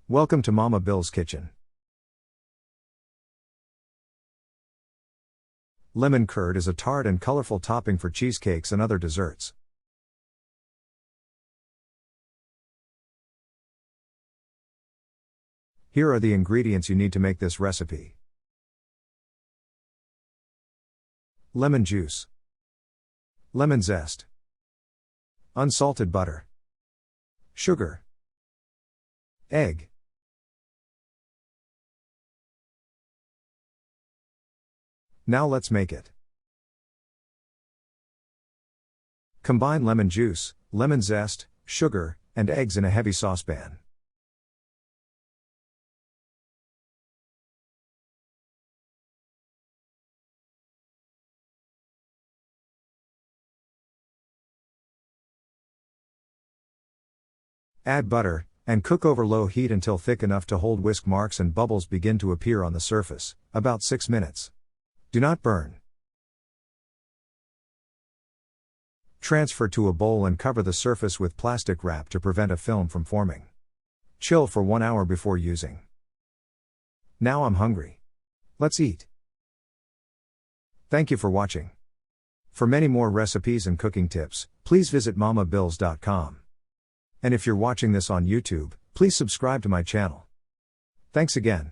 Welcome to Mama Bill's Kitchen. Lemon curd is a tart and colorful topping for cheesecakes and other desserts. Here are the ingredients you need to make this recipe. Lemon juice, lemon zest, unsalted butter, sugar, egg. Now let's make it. Combine lemon juice, lemon zest, sugar, and eggs in a heavy saucepan. Add butter, and cook over low heat until thick enough to hold whisk marks and bubbles begin to appear on the surface, about 6 minutes. Do not burn. Transfer to a bowl and cover the surface with plastic wrap to prevent a film from forming. Chill for 1 hour before using. Now I'm hungry. Let's eat. Thank you for watching. For many more recipes and cooking tips, please visit mamabills.com. And if you're watching this on YouTube, please subscribe to my channel. Thanks again.